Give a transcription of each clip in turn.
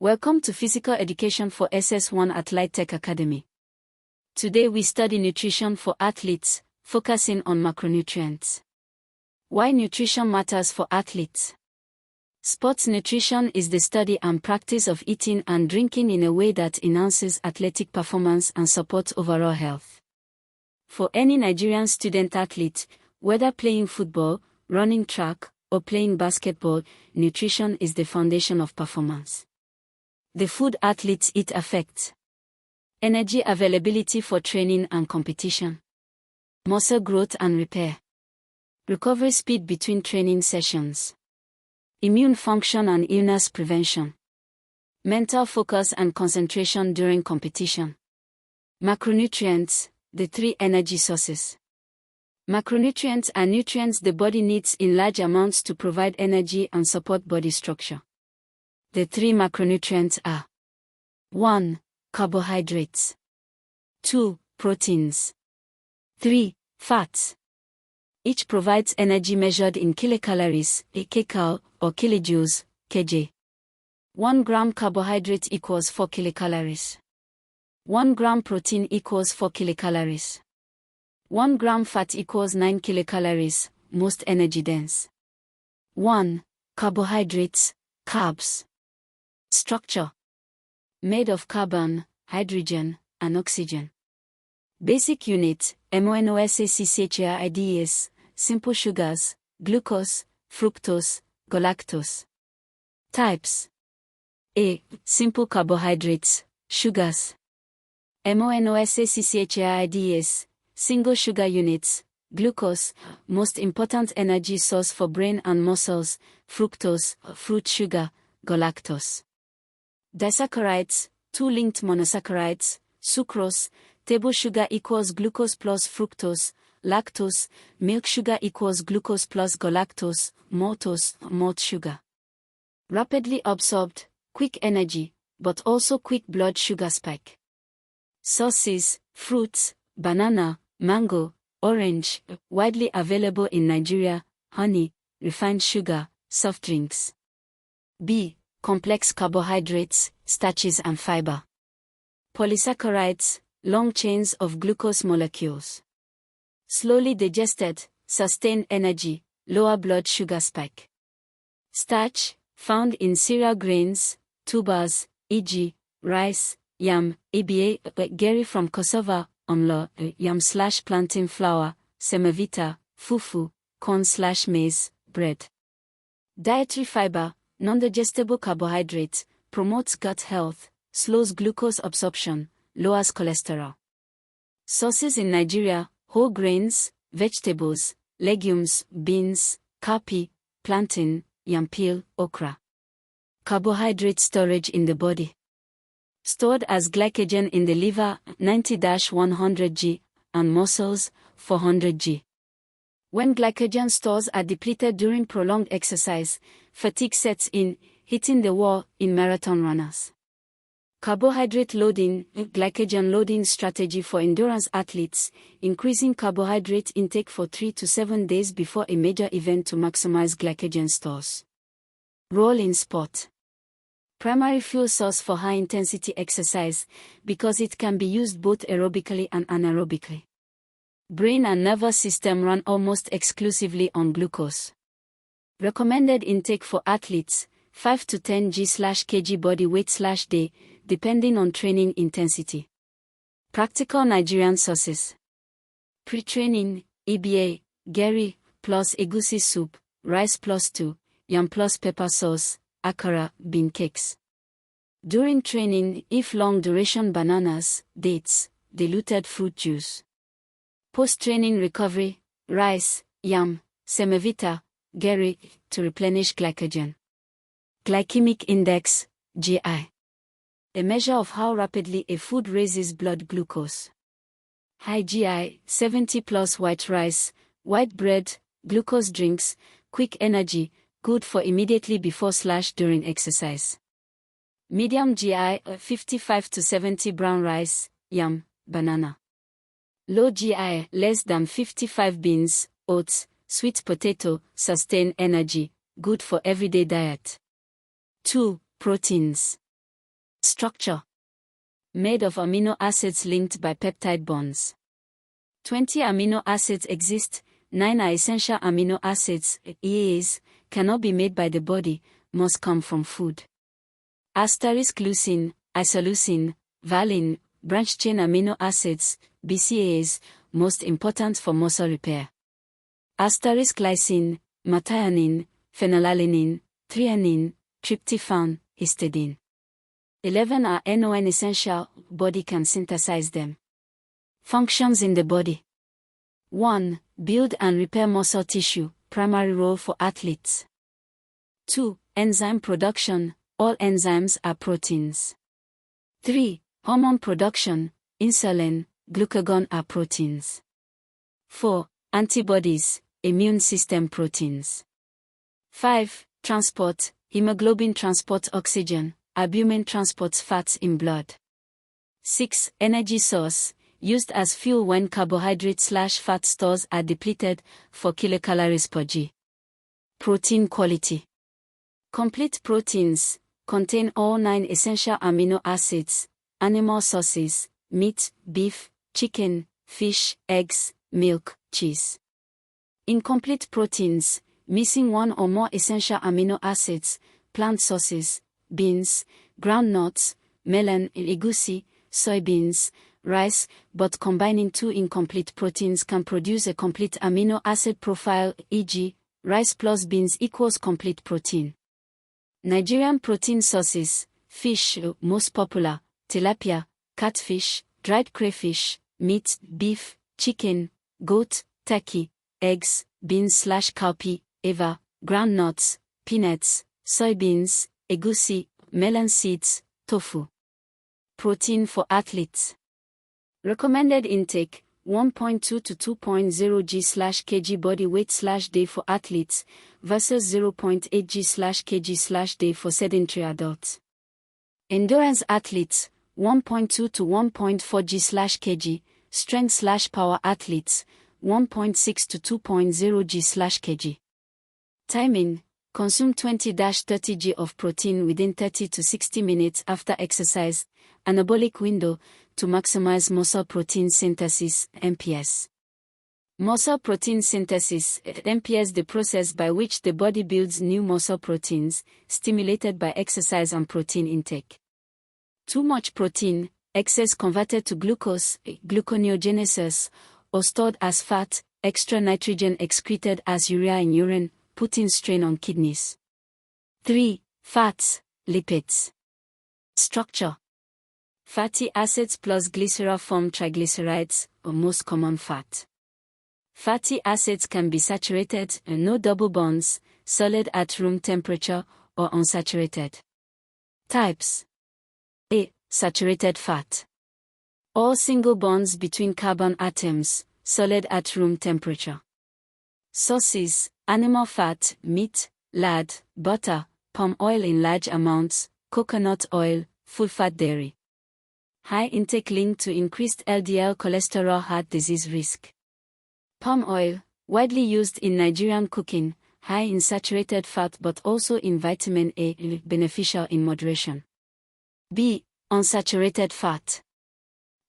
Welcome to Physical Education for SS1 at Light Tech Academy. Today we study nutrition for athletes, focusing on macronutrients. Why nutrition matters for athletes. Sports nutrition is the study and practice of eating and drinking in a way that enhances athletic performance and supports overall health. For any Nigerian student athlete, whether playing football, running track, or playing basketball, nutrition is the foundation of performance. The food athletes eat affects energy availability for training and competition, muscle growth and repair, recovery speed between training sessions, immune function and illness prevention, mental focus and concentration during competition. Macronutrients, the three energy sources. Macronutrients are nutrients the body needs in large amounts to provide energy and support body structure. The three macronutrients are 1. Carbohydrates, 2. Proteins, 3. Fats. Each provides energy measured in kilocalories, kcal, or kilojoules, kj. 1 gram carbohydrate equals 4 kilocalories. 1 gram protein equals 4 kilocalories. 1 gram fat equals 9 kilocalories, most energy dense. 1. Carbohydrates, carbs. Structure: made of carbon, hydrogen, and oxygen. Basic unit: MONOSACCHAIDES, simple sugars, glucose, fructose, galactose. Types: A. Simple carbohydrates, sugars. MONOSACCHAIDES, single sugar units, glucose, most important energy source for brain and muscles, fructose, fruit sugar, galactose. Disaccharides, 2 linked monosaccharides, sucrose, table sugar equals glucose plus fructose, lactose, milk sugar equals glucose plus galactose, maltose, malt sugar. Rapidly absorbed, quick energy, but also quick blood sugar spike. Sources: fruits, banana, mango, orange, widely available in Nigeria, honey, refined sugar, soft drinks. B. Complex carbohydrates, starches and fiber. Polysaccharides, long chains of glucose molecules. Slowly digested, sustain energy, lower blood sugar spike. Starch, found in cereal grains, tubers, e.g., rice, yam, aba, gari from cassava, onlo, yam/plantain flour, semavita, fufu, corn/maize, bread. Dietary fiber, non-digestible carbohydrates, promotes gut health, slows glucose absorption, lowers cholesterol. Sources in Nigeria: whole grains, vegetables, legumes, beans, cowpea, plantain, yam peel, okra. Carbohydrate storage in the body. Stored as glycogen in the liver, 90-100 g, and muscles, 400 g. When glycogen stores are depleted during prolonged exercise, fatigue sets in, hitting the wall in marathon runners. Carbohydrate loading, glycogen loading strategy for endurance athletes, increasing carbohydrate intake for 3 to 7 days before a major event to maximize glycogen stores. Role in sport. Primary fuel source for high-intensity exercise, because it can be used both aerobically and anaerobically. Brain and nervous system run almost exclusively on glucose. Recommended intake for athletes: 5 to 10 g/kg body weight/day, depending on training intensity. Practical Nigerian sources. Pre-training: EBA, gari, plus egusi soup, rice plus stew, yam plus pepper sauce, akara, bean cakes. During training: if long-duration bananas, dates, diluted fruit juice. Post-training recovery: rice, yam, semavita, gari, to replenish glycogen. Glycemic index, GI. A measure of how rapidly a food raises blood glucose. High GI, 70 plus white rice, white bread, glucose drinks, quick energy, good for immediately before/during exercise. Medium GI, 55 to 70 brown rice, yam, banana. Low GI, less than 55 beans, oats, sweet potato, sustain energy, good for everyday diet. 2. Proteins. Structure. Made of amino acids linked by peptide bonds. 20 amino acids exist, 9 are essential amino acids, EAs, cannot be made by the body, must come from food. Leucine, isoleucine, valine, branch-chain amino acids, BCAAs, most important for muscle repair. Lysine, methionine, phenylalanine, threonine, tryptophan, histidine. 11 are non-essential, body can synthesize them. Functions in the body. 1. Build and repair muscle tissue, primary role for athletes. 2. Enzyme production, all enzymes are proteins. 3. Hormone production, insulin, glucagon are proteins. 4. Antibodies, immune system proteins. 5. Transport, hemoglobin transports oxygen, albumin transports fats in blood. 6. Energy source, used as fuel when carbohydrate/fat stores are depleted, 4 kilocalories per g. Protein quality. Complete proteins contain all 9 essential amino acids, animal sources, meat, beef, chicken, fish, eggs, milk, cheese. Incomplete proteins, missing one or more essential amino acids, plant sources, beans, groundnuts, melon, egusi, soybeans, rice, but combining 2 incomplete proteins can produce a complete amino acid profile, e.g., rice plus beans equals complete protein. Nigerian protein sources, fish, most popular, tilapia, catfish, dried crayfish, meat, beef, chicken, goat, turkey, eggs, beans/cowpea, eva, groundnuts, peanuts, soybeans, egusi, melon seeds, tofu. Protein for athletes. Recommended intake, 1.2 to 2.0 g/kg body weight/day for athletes, versus 0.8 g/kg/day for sedentary adults. Endurance athletes, 1.2 to 1.4 g/kg, strength/power athletes, 1.6 to 2.0 g/kg. Timing, consume 20-30 g of protein within 30 to 60 minutes after exercise, anabolic window, to maximize muscle protein synthesis, MPS. Muscle protein synthesis, MPS, the process by which the body builds new muscle proteins, stimulated by exercise and protein intake. Too much protein, excess converted to glucose, gluconeogenesis, or stored as fat, extra nitrogen excreted as urea in urine, putting strain on kidneys. 3. Fats, lipids. Structure. Fatty acids plus glycerol form triglycerides, or most common fat. Fatty acids can be saturated, no double bonds, solid at room temperature, or unsaturated. Types. A. Saturated fat. All single bonds between carbon atoms, solid at room temperature. Sources: animal fat, meat, lard, butter, palm oil in large amounts, coconut oil, full-fat dairy. High intake linked to increased LDL cholesterol, heart disease risk. Palm oil, widely used in Nigerian cooking, high in saturated fat but also in vitamin A, beneficial in moderation. B. Unsaturated fat.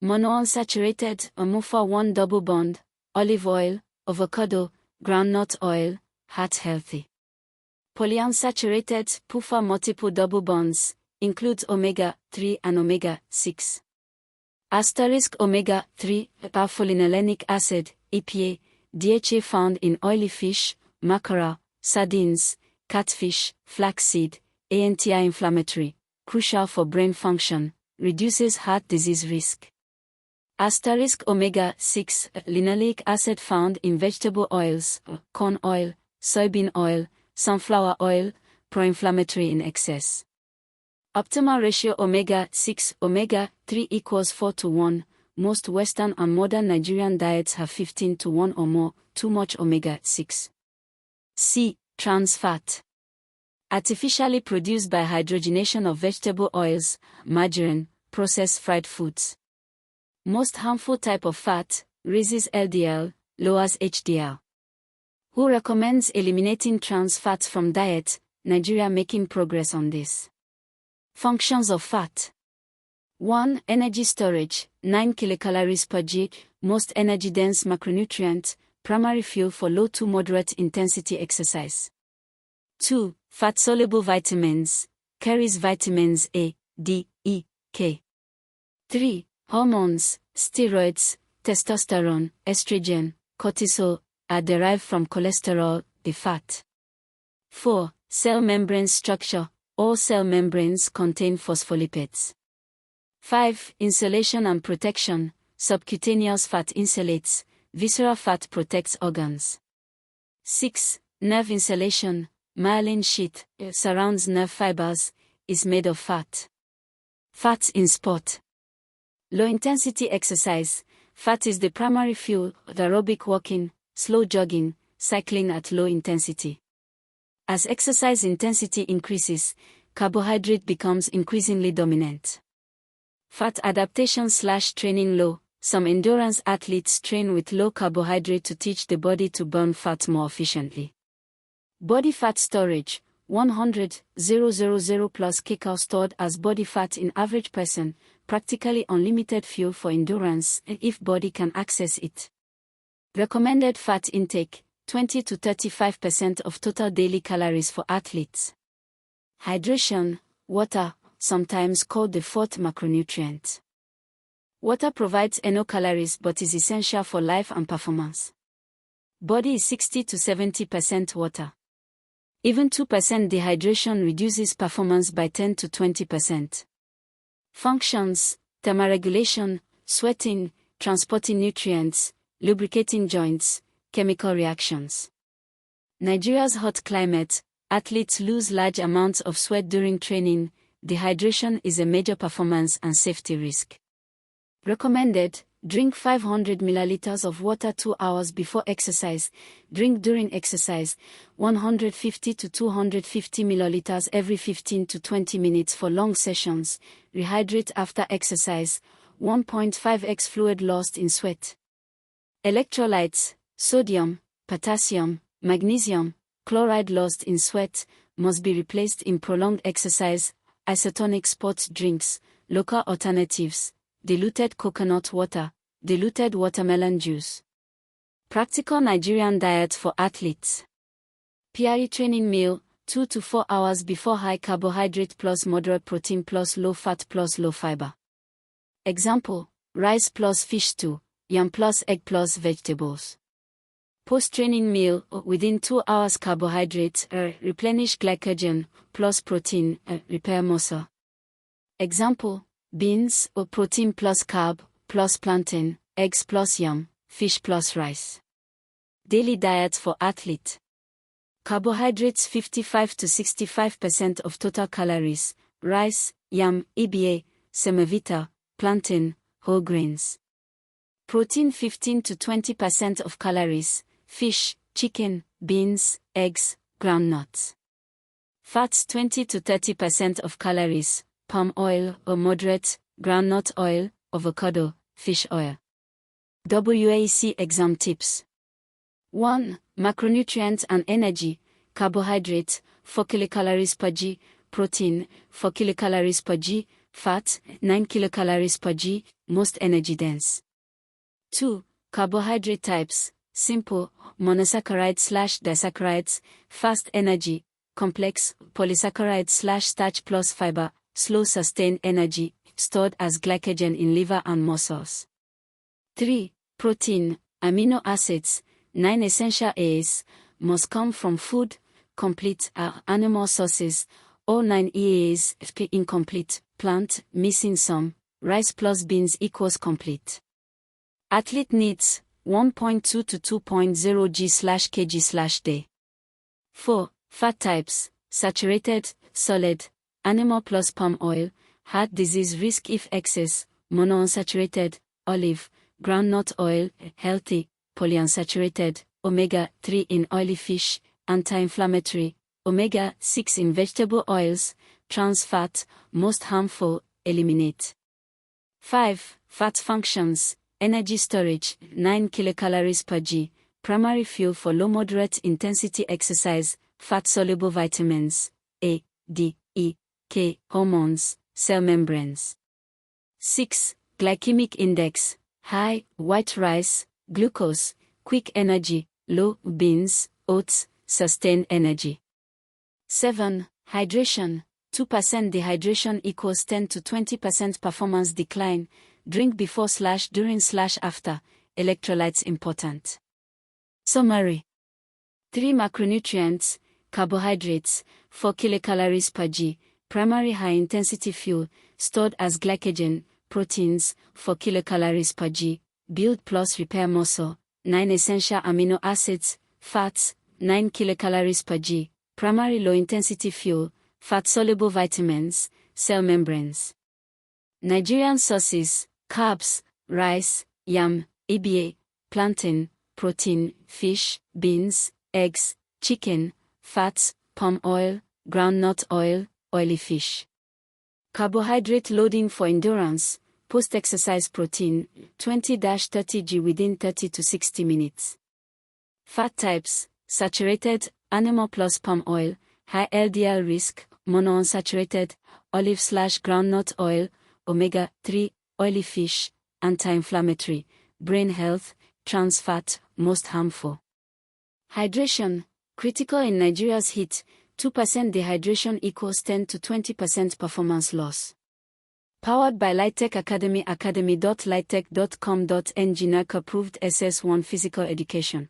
Monounsaturated, omopha 1 double bond, olive oil, avocado, groundnut oil, heart healthy. Polyunsaturated, PUFA multiple double bonds, includes omega-3 and omega-6. Omega-3, alpha-linolenic acid, EPA, DHA found in oily fish, mackerel, sardines, catfish, flaxseed, anti-inflammatory, crucial for brain function, reduces heart disease risk. Omega-6, linoleic acid found in vegetable oils, corn oil, soybean oil, sunflower oil, pro-inflammatory in excess. Optimal ratio omega-6, omega-3 equals 4 to 1. Most Western and modern Nigerian diets have 15 to 1 or more, too much omega-6. C. Trans fat. Artificially produced by hydrogenation of vegetable oils, margarine, processed fried foods. Most harmful type of fat, raises LDL, lowers HDL. Who recommends eliminating trans fats from diet? Nigeria making progress on this. Functions of fat. 1. Energy storage, 9 kilocalories per g, most energy-dense macronutrient, primary fuel for low to moderate intensity exercise. 2. Fat-soluble vitamins, carries vitamins A, D, E, K. 3. Hormones, steroids, testosterone, estrogen, cortisol, are derived from cholesterol, the fat. 4. Cell membrane structure, all cell membranes contain phospholipids. 5. Insulation and protection, subcutaneous fat insulates, visceral fat protects organs. 6. Nerve insulation, myelin sheath, surrounds nerve fibers, is made of fat. Fats in sport. Low-intensity exercise, fat is the primary fuel, aerobic walking, slow jogging, cycling at low intensity. As exercise intensity increases, carbohydrate becomes increasingly dominant. Fat adaptation/training low, some endurance athletes train with low carbohydrate to teach the body to burn fat more efficiently. Body fat storage, 100,000 plus kcal stored as body fat in average person, practically unlimited fuel for endurance if body can access it. Recommended fat intake, 20 to 35% of total daily calories for athletes. Hydration, water, sometimes called the fourth macronutrient. Water provides no calories but is essential for life and performance. Body is 60 to 70% water. Even 2% dehydration reduces performance by 10 to 20%. Functions, thermoregulation, sweating, transporting nutrients, lubricating joints, chemical reactions. Nigeria's hot climate, athletes lose large amounts of sweat during training. Dehydration is a major performance and safety risk. Recommended, drink 500 milliliters of water 2 hours before exercise, drink during exercise, 150 to 250 milliliters every 15 to 20 minutes for long sessions, rehydrate after exercise, 1.5x fluid lost in sweat. Electrolytes, sodium, potassium, magnesium, chloride lost in sweat, must be replaced in prolonged exercise, isotonic sports drinks, local alternatives, diluted coconut water, diluted watermelon juice. Practical Nigerian diet for athletes. PRE training meal, 2 to 4 hours before high carbohydrate plus moderate protein plus low fat plus low fiber. Example, rice plus fish stew, yam plus egg plus vegetables. Post-training meal, within 2 hours carbohydrates, replenish glycogen, plus protein, repair muscle. Example, beans, protein plus carb, plus plantain, eggs plus yam, fish plus rice. Daily diet for athlete. Carbohydrates 55 to 65% of total calories, rice, yam, EBA, semavita, plantain, whole grains. Protein 15 to 20% of calories, fish, chicken, beans, eggs, groundnuts. Fats 20 to 30% of calories, palm oil or moderate, groundnut oil, avocado, fish oil. WAEC exam tips. 1. Macronutrients and energy, carbohydrate, 4 kilocalories per g, protein, 4 kilocalories per g, fat, 9 kilocalories per g, most energy dense. 2. Carbohydrate types, simple, monosaccharide/disaccharides, fast energy, complex, polysaccharide/starch plus fiber, slow sustained energy, stored as glycogen in liver and muscles. 3. Protein, amino acids, 9 essential A's, must come from food, complete are animal sources, all 9 EAs, incomplete, plant, missing some, rice plus beans equals complete. Athlete needs, 1.2 to 2.0 g/kg/day. 4. Fat types, saturated, solid, animal plus palm oil, heart disease risk if excess, monounsaturated, olive, groundnut oil, healthy, polyunsaturated, omega-3 in oily fish, anti-inflammatory, omega-6 in vegetable oils, trans fat, most harmful, eliminate. 5. Fat functions, energy storage, 9 kilocalories per g, primary fuel for low-moderate intensity exercise, fat-soluble vitamins, A, D, E, K, hormones, cell membranes. 6. Glycemic index, high, white rice, glucose, quick energy, low, beans, oats, sustained energy. 7. Hydration, 2% dehydration equals 10 to 20% performance decline, drink before/during/after, electrolytes important. Summary. 3. Macronutrients, carbohydrates, 4 kilocalories per g, primary high-intensity fuel, stored as glycogen, proteins, 4 kilocalories per g, build plus repair muscle, 9 essential amino acids, fats, 9 kilocalories per g, primary low-intensity fuel, fat-soluble vitamins, cell membranes. Nigerian sources, carbs, rice, yam, EBA, plantain, protein, fish, beans, eggs, chicken, fats, palm oil, groundnut oil, oily fish. Carbohydrate loading for endurance, post-exercise protein, 20-30 g within 30 to 60 minutes. Fat types, saturated, animal plus palm oil, high LDL risk, monounsaturated, olive/groundnut oil, omega-3, oily fish, anti-inflammatory, brain health, trans fat, most harmful. Hydration, critical in Nigeria's heat, 2% dehydration equals 10 to 20% performance loss. Powered by Litech Academy academy.litech.com.ng NERDC-approved SS1 Physical Education.